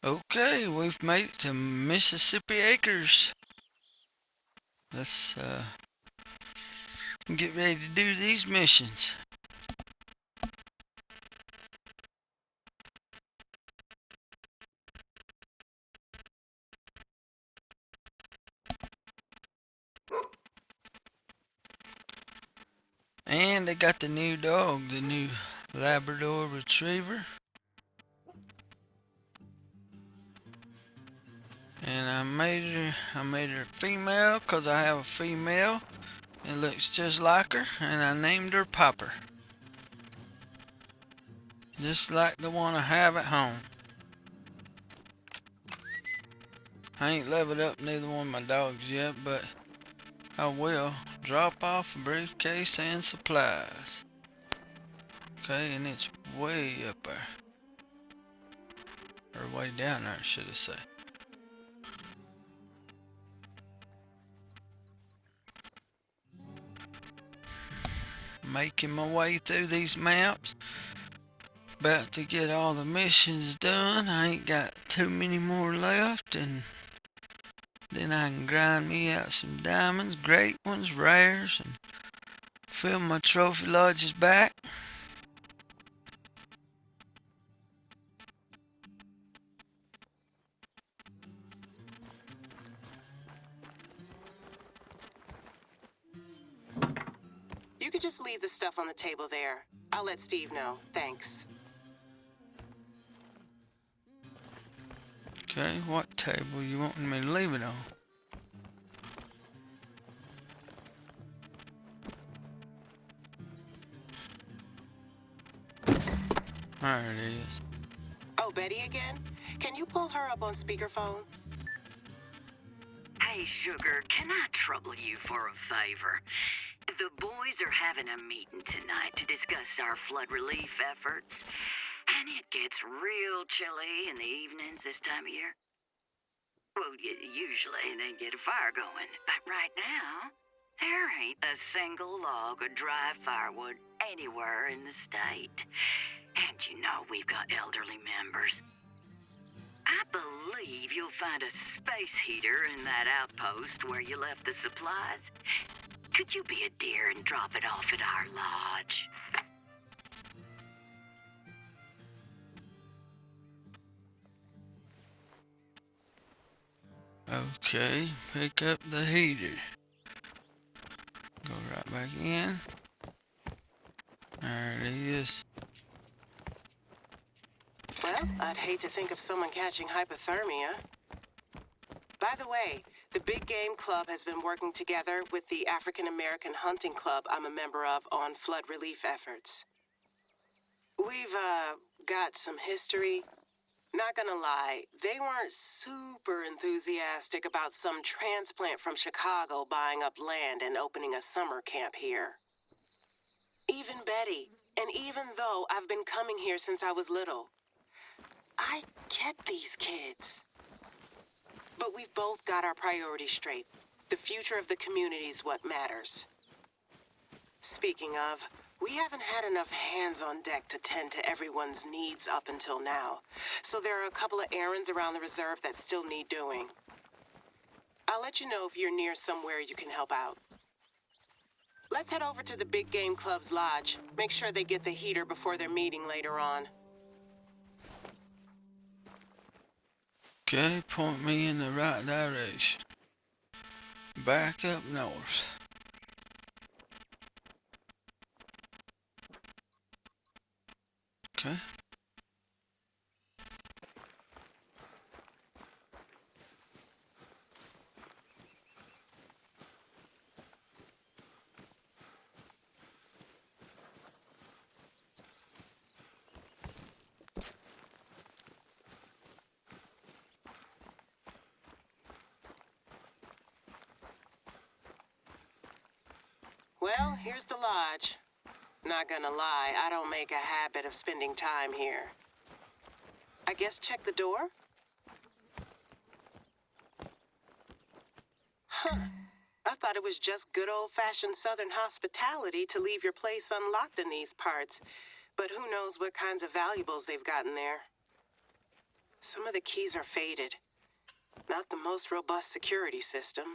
Okay, we've made it to Mississippi Acres. Let's get ready to do these missions. And they got the new dog, the new Labrador Retriever. And I made her female because I have a female. It looks just like her, and I named her Popper. Just like the one I have at home. I ain't leveled up neither one of my dogs yet, but I will. Drop off a briefcase and supplies. Okay, and it's way up there. Or way down there, should I say. Making my way through these maps. About to get all the missions done. I ain't got too many more left, and then I can grind me out some diamonds, great ones, rares, and fill my trophy lodges back. You could just leave the stuff on the table there. I'll let Steve know. Thanks. Okay, what table you wanting me to leave it on? There it is. Oh, Betty again? Can you pull her up on speakerphone? Hey, Sugar, can I trouble you for a favor? The boys are having a meeting tonight to discuss our flood relief efforts, and it gets real chilly in the evenings this time of year. Well, usually they get a fire going, but right now, there ain't a single log of dry firewood anywhere in the state. And you know we've got elderly members. I believe you'll find a space heater in that outpost where you left the supplies. Could you be a dear and drop it off at our lodge? Okay, pick up the heater. Go right back in. There it is. Well, I'd hate to think of someone catching hypothermia. By the way, the Big Game Club has been working together with the African American Hunting Club I'm a member of on flood relief efforts. We've, got some history. Not gonna lie, they weren't super enthusiastic about some transplant from Chicago buying up land and opening a summer camp here. Even Betty, and even though I've been coming here since I was little, I get these kids. But we've both got our priorities straight. The future of the community is what matters. Speaking of, we haven't had enough hands on deck to tend to everyone's needs up until now. So there are a couple of errands around the reserve that still need doing. I'll let you know if you're near somewhere you can help out. Let's head over to the Big Game Club's lodge. Make sure they get the heater before their meeting later on. Okay, point me in the right direction. Back up north. Okay. Well, here's the lodge. Not gonna lie, I don't make a habit of spending time here. I guess check the door? Huh. I thought it was just good old-fashioned Southern hospitality to leave your place unlocked in these parts. But who knows what kinds of valuables they've gotten there. Some of the keys are faded. Not the most robust security system.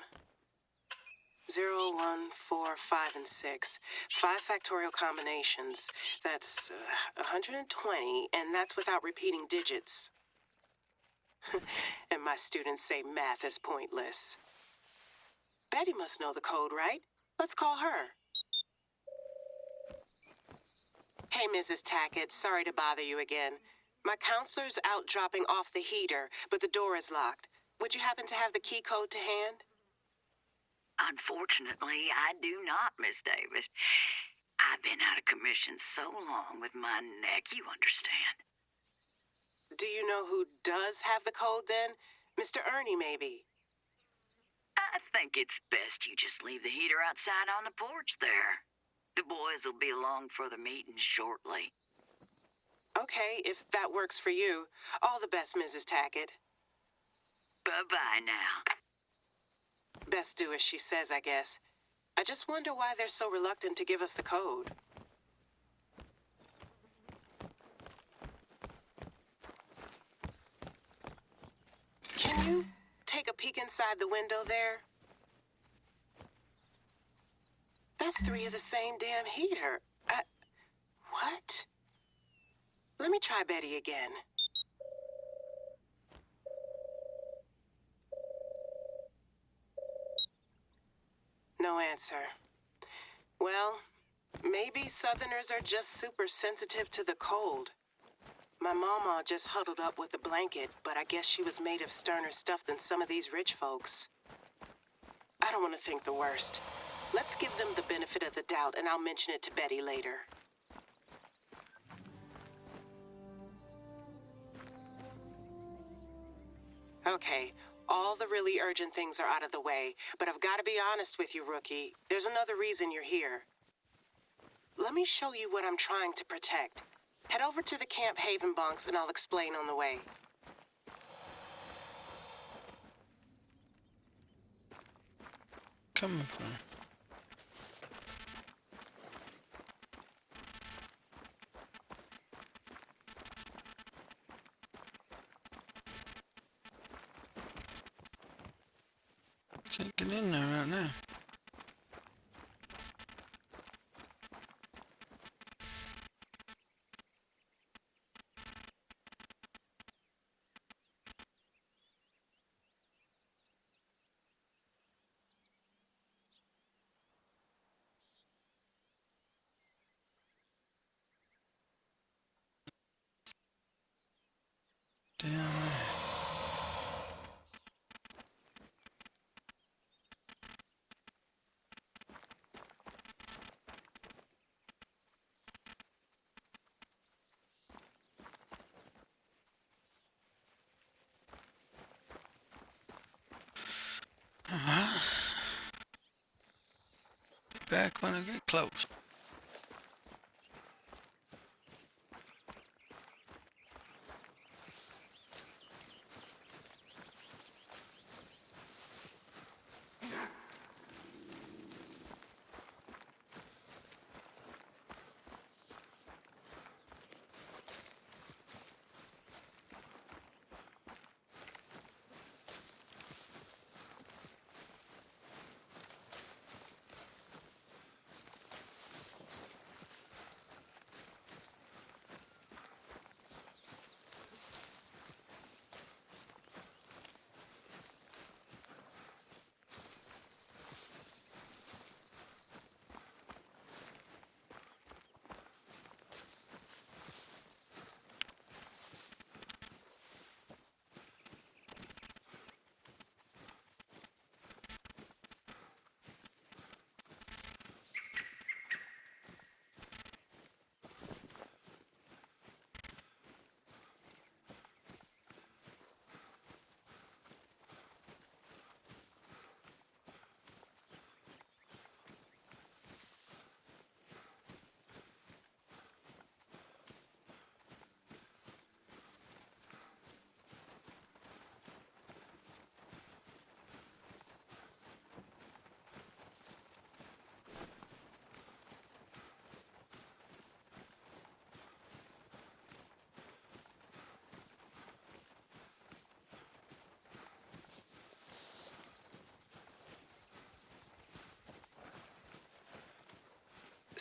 0, 1, 4, 5, and 6. 5 factorial combinations. That's 120, and that's without repeating digits. And my students say math is pointless. Betty must know the code, right? Let's call her. Hey, Mrs. Tackett, sorry to bother you again. My counselor's out dropping off the heater, but the door is locked. Would you happen to have the key code to hand? Unfortunately, I do not, Miss Davis. I've been out of commission so long with my neck, you understand. Do you know who does have the code then? Mr. Ernie, maybe. I think it's best you just leave the heater outside on the porch there. The boys will be along for the meeting shortly. Okay, if that works for you. All the best, Mrs. Tackett. Bye-bye now. Best do as she says, I guess. I just wonder why they're so reluctant to give us the code. Can you take a peek inside the window there? That's 3 of the same damn heater. What? Let me try Betty again. No answer. Well, maybe Southerners are just super sensitive to the cold. My mama just huddled up with a blanket, but I guess she was made of sterner stuff than some of these rich folks. I don't want to think the worst. Let's give them the benefit of the doubt, and I'll mention it to Betty later. Okay, all the really urgent things are out of the way, but I've got to be honest with you, Rookie. There's another reason you're here. Let me show you what I'm trying to protect. Head over to the Camp Haven bunks and I'll explain on the way. Coming from? Can't get in there right now. Down there. Alright. Be back when I get close.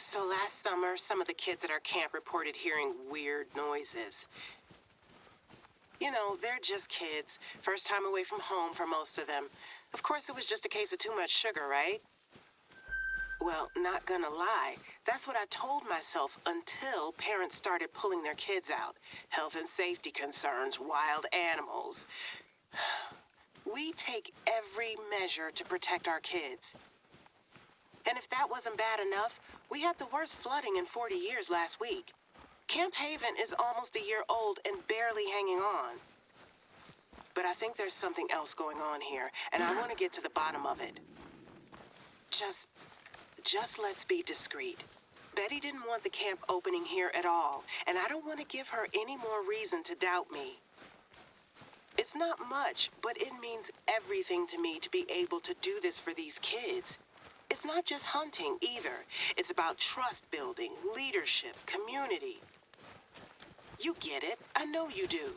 So last summer, some of the kids at our camp reported hearing weird noises. You know, they're just kids. First time away from home for most of them. Of course, it was just a case of too much sugar, right? Well, not gonna lie, that's what I told myself until parents started pulling their kids out. Health and safety concerns, wild animals. We take every measure to protect our kids. And if that wasn't bad enough, we had the worst flooding in 40 years last week. Camp Haven is almost a year old and barely hanging on. But I think there's something else going on here, and I want to get to the bottom of it. Just let's be discreet. Betty didn't want the camp opening here at all, and I don't want to give her any more reason to doubt me. It's not much, but it means everything to me to be able to do this for these kids. It's not just hunting either. It's about trust building, leadership, community. You get it. I know you do.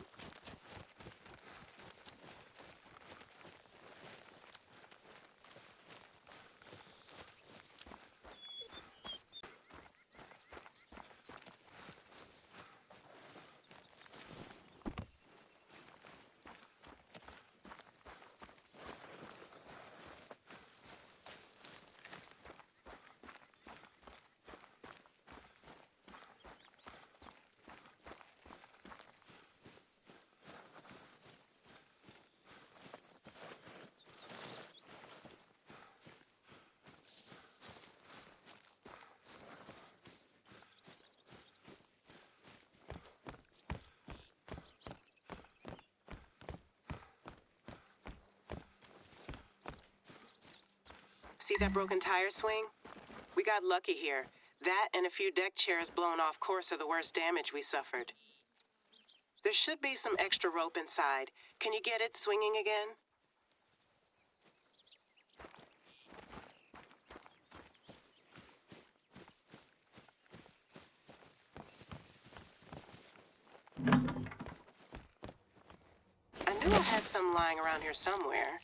See that broken tire swing? We got lucky here. That and a few deck chairs blown off course are the worst damage we suffered. There should be some extra rope inside. Can you get it swinging again? I knew I had some lying around here somewhere.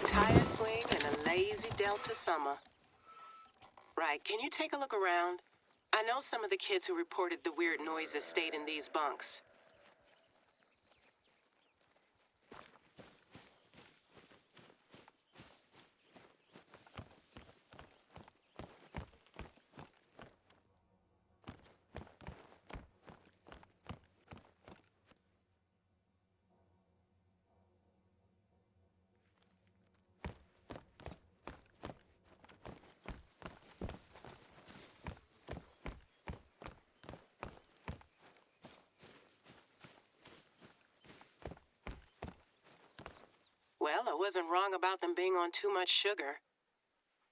Tire swing and a lazy Delta summer. Right, can you take a look around? I know some of the kids who reported the weird noises stayed in these bunks. Well, I wasn't wrong about them being on too much sugar.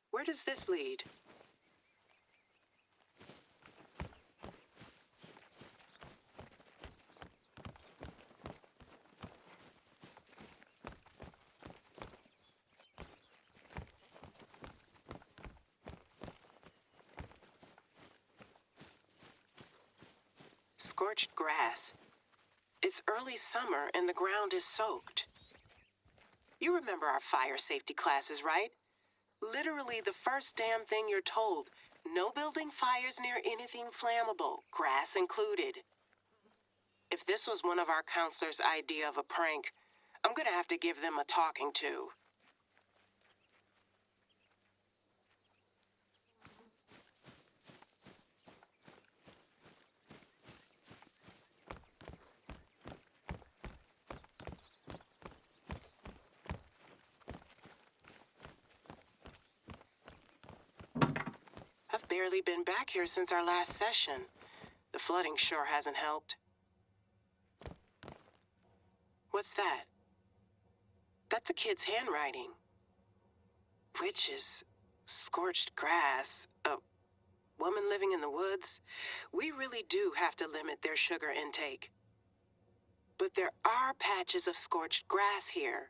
Where does this lead? Scorched grass. It's early summer and the ground is soaked. You remember our fire safety classes, right? Literally the first damn thing you're told. No building fires near anything flammable, grass included. If this was one of our counselors' idea of a prank, I'm gonna have to give them a talking to. I've barely been back here since our last session. The flooding sure hasn't helped. What's that? That's a kid's handwriting. Witches, scorched grass, a woman living in the woods. We really do have to limit their sugar intake. But there are patches of scorched grass here.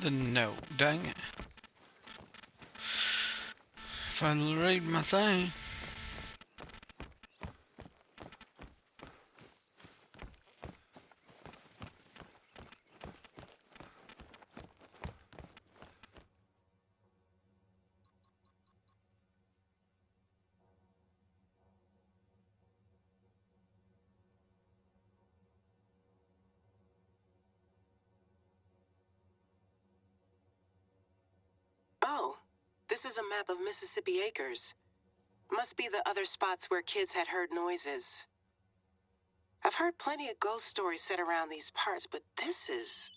The note, dang it. If I read my thing. Oh, this is a map of Mississippi Acres. Must be the other spots where kids had heard noises. I've heard plenty of ghost stories set around these parts, but this is...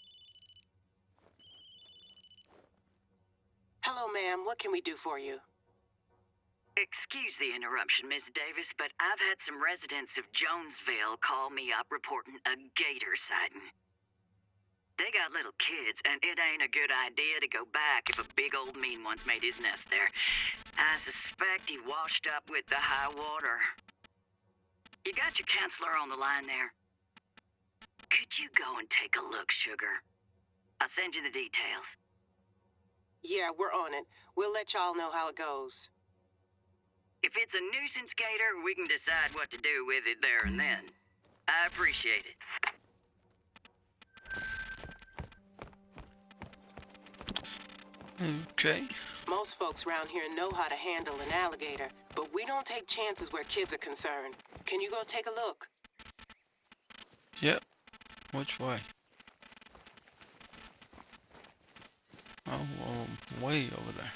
Hello, ma'am. What can we do for you? Excuse the interruption, Miss Davis, but I've had some residents of Jonesville call me up reporting a gator sighting. They got little kids, and it ain't a good idea to go back if a big old mean one's made his nest there. I suspect he washed up with the high water. You got your counselor on the line there? Could you go and take a look, sugar? I'll send you the details. Yeah, we're on it. We'll let y'all know how it goes. If it's a nuisance gator, we can decide what to do with it there and then. I appreciate it. Okay. Most folks around here know how to handle an alligator, but we don't take chances where kids are concerned. Can you go take a look? Yep. Which way? Oh, well, way over there.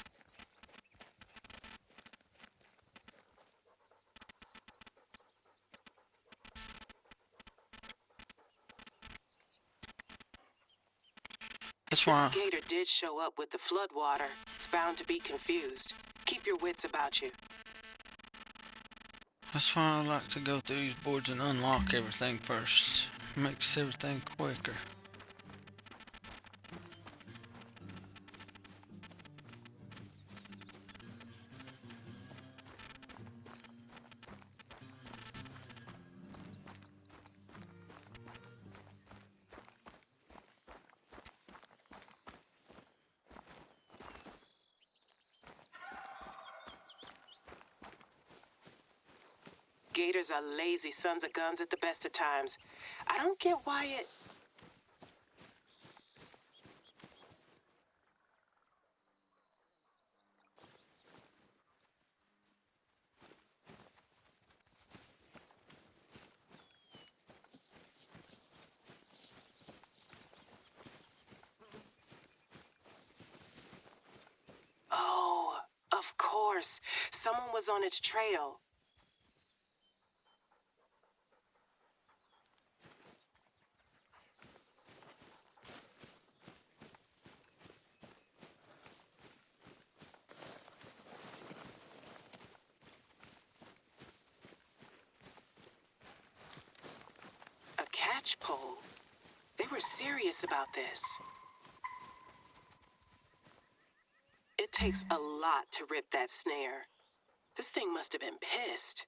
If this gator did show up with the floodwater, it's bound to be confused. Keep your wits about you. That's why I like to go through these boards and unlock everything first. Makes everything quicker. Gators are lazy sons of guns at the best of times. I don't get why it... Oh, of course. Someone was on its trail. A catch pole. They were serious about this. It takes a lot to rip that snare. This thing must have been pissed.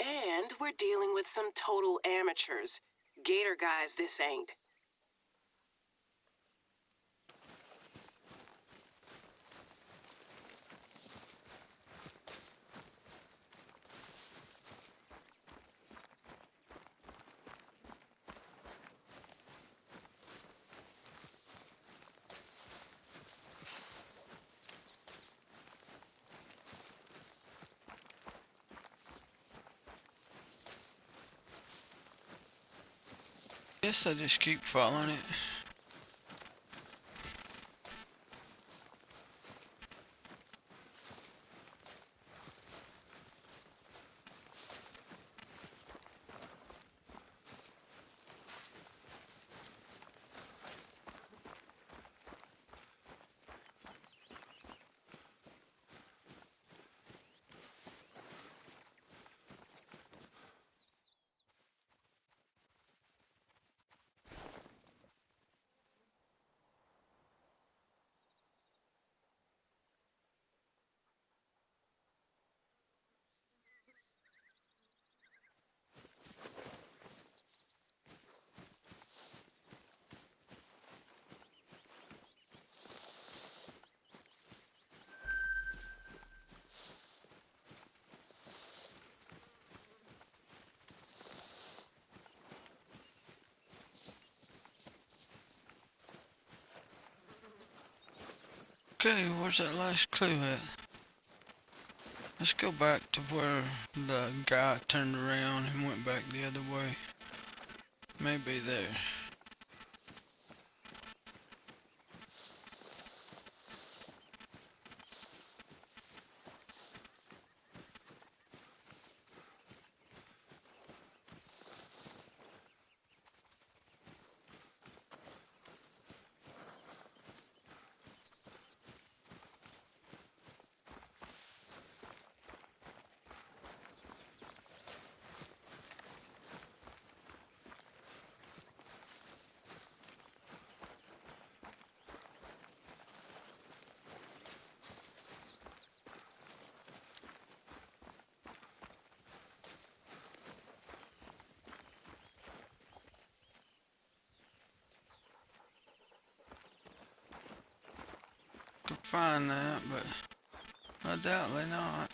And we're dealing with some total amateurs. Gator guys, this ain't. Guess I just keep following it. Okay, where's that last clue at? Let's go back to where the guy turned around and went back the other way. Maybe there. Could find that, but I doubt they not.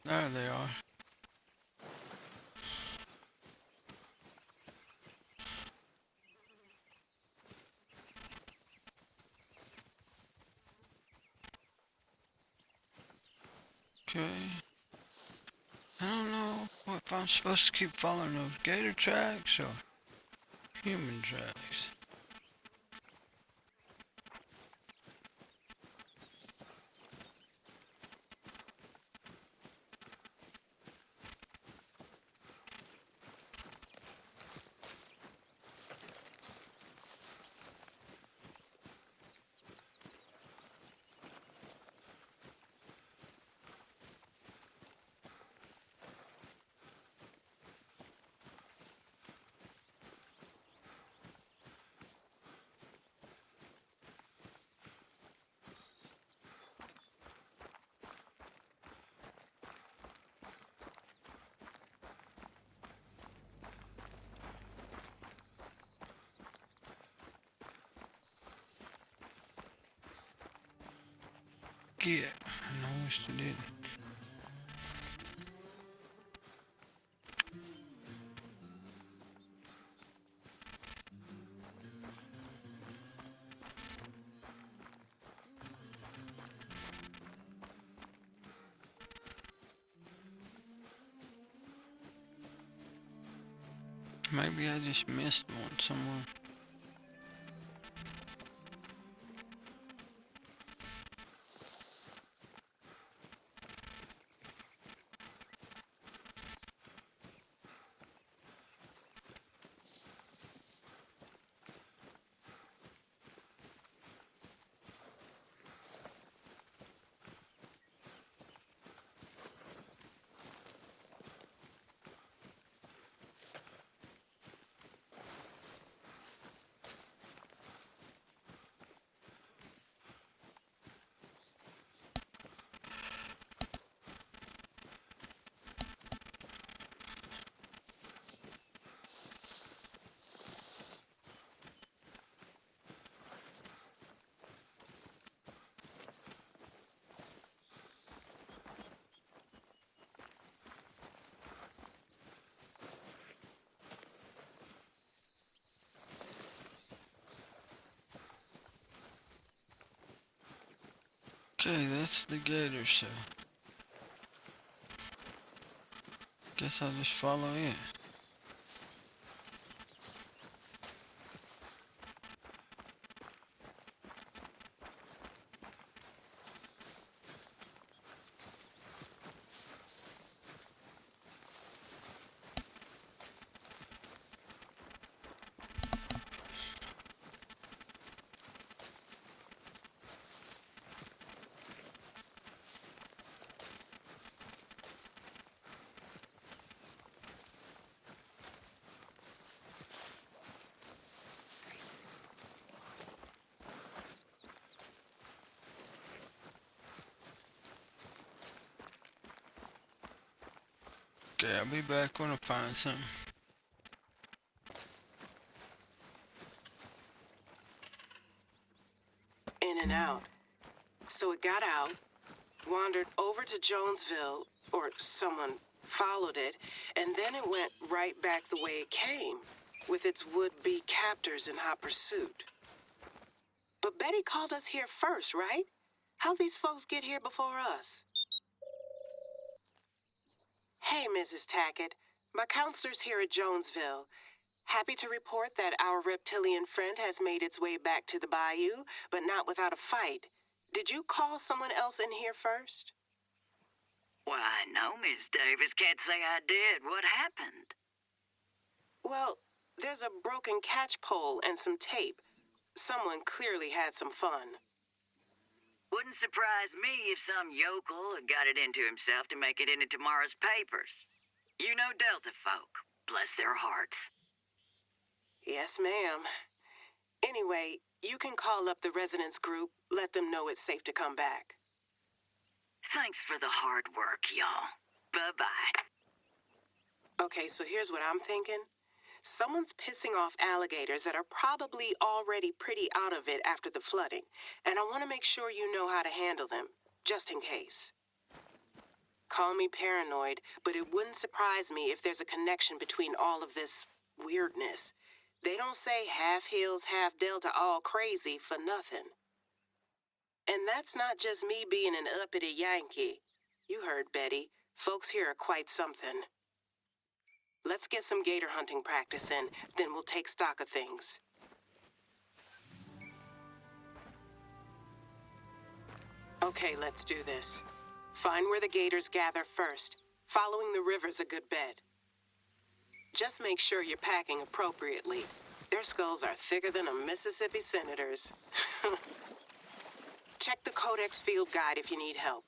There they are. Okay. I don't know if I'm supposed to keep following those gator tracks or human tracks. Get. I wish they didn't. Maybe I just missed one somewhere. Okay, that's the gator cell. Guess I'll just follow it. Okay, I'll be back when I find something. In and out. So it got out, wandered over to Jonesville, or someone followed it, and then it went right back the way it came, with its would-be captors in hot pursuit. But Betty called us here first, right? How'd these folks get here before us? Hey, Mrs. Tackett. My counselor's here at Jonesville. Happy to report that our reptilian friend has made its way back to the bayou, but not without a fight. Did you call someone else in here first? Why, no, Miss Davis. Can't say I did. What happened? Well, there's a broken catch pole and some tape. Someone clearly had some fun. Wouldn't surprise me if some yokel had got it into himself to make it into tomorrow's papers. You know Delta folk. Bless their hearts. Yes, ma'am. Anyway, you can call up the residents group, let them know it's safe to come back. Thanks for the hard work, y'all. Bye-bye. Okay, so here's what I'm thinking. Someone's pissing off alligators that are probably already pretty out of it after the flooding, and I want to make sure you know how to handle them, just in case. Call me paranoid, but it wouldn't surprise me if there's a connection between all of this weirdness. They don't say half hills, half delta, all crazy for nothing. And that's not just me being an uppity Yankee. You heard Betty. Folks here are quite something. Let's get some gator hunting practice in, then we'll take stock of things. Okay, let's do this. Find where the gators gather first. Following the river's a good bet. Just make sure you're packing appropriately. Their skulls are thicker than a Mississippi senator's. Check the Codex Field Guide if you need help.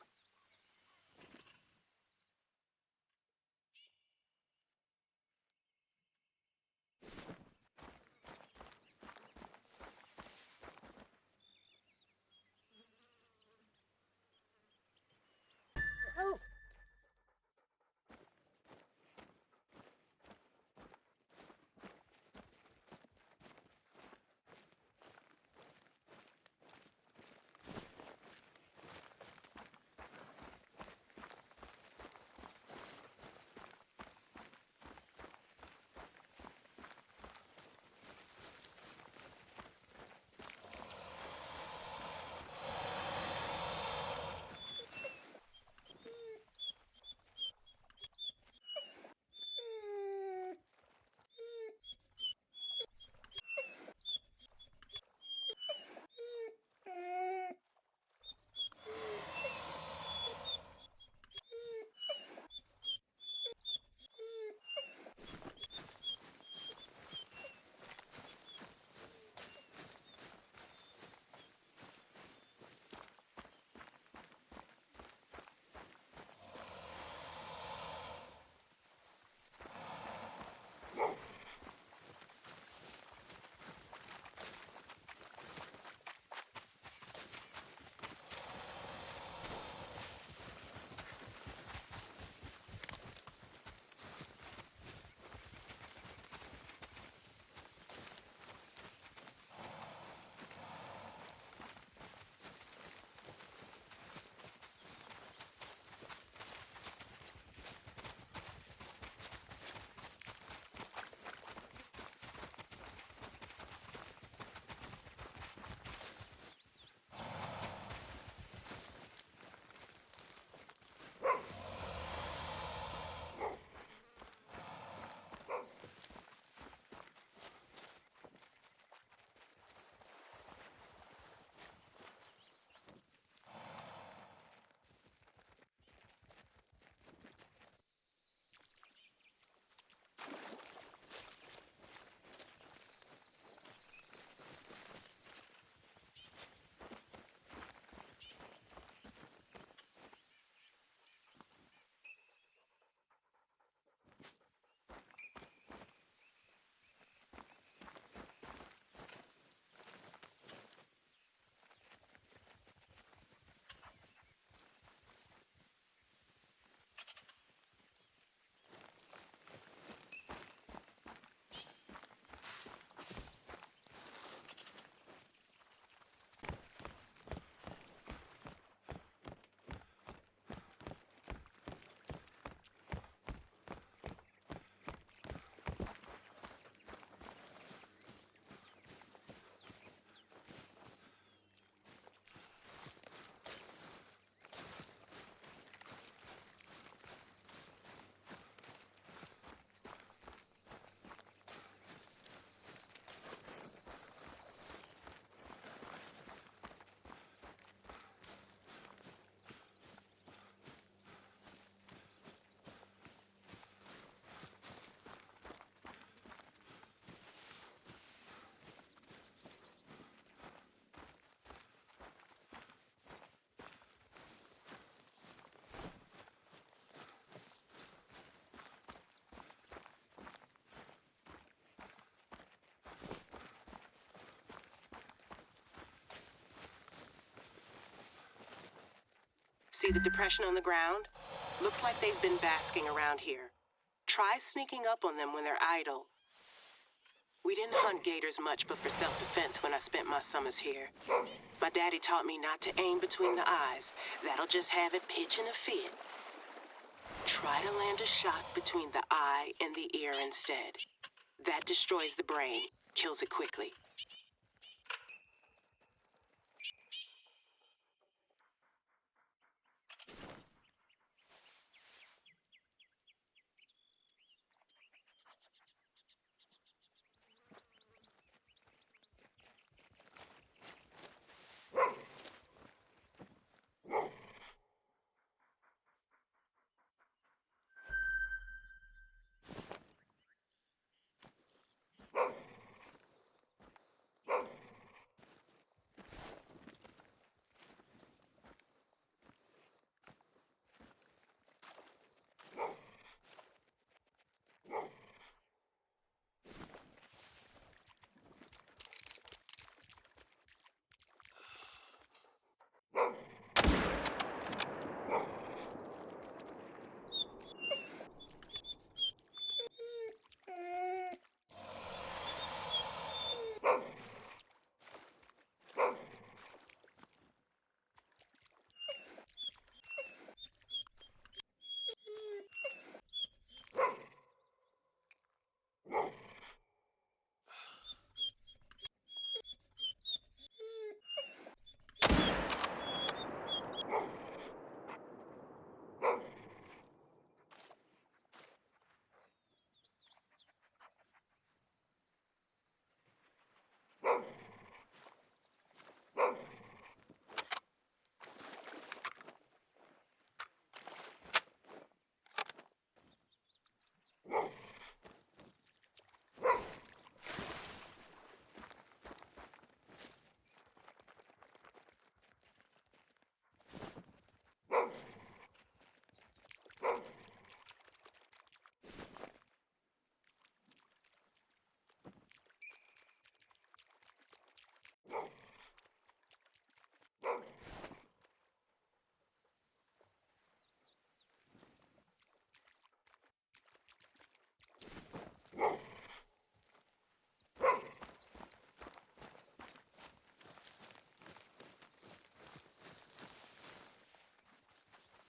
See the depression on the ground? Looks like they've been basking around here. Try sneaking up on them when they're idle. We didn't hunt gators much but for self-defense when I spent my summers here. My daddy taught me not to aim between the eyes. That'll just have it pitching a fit. Try to land a shot between the eye and the ear instead. That destroys the brain, kills it quickly.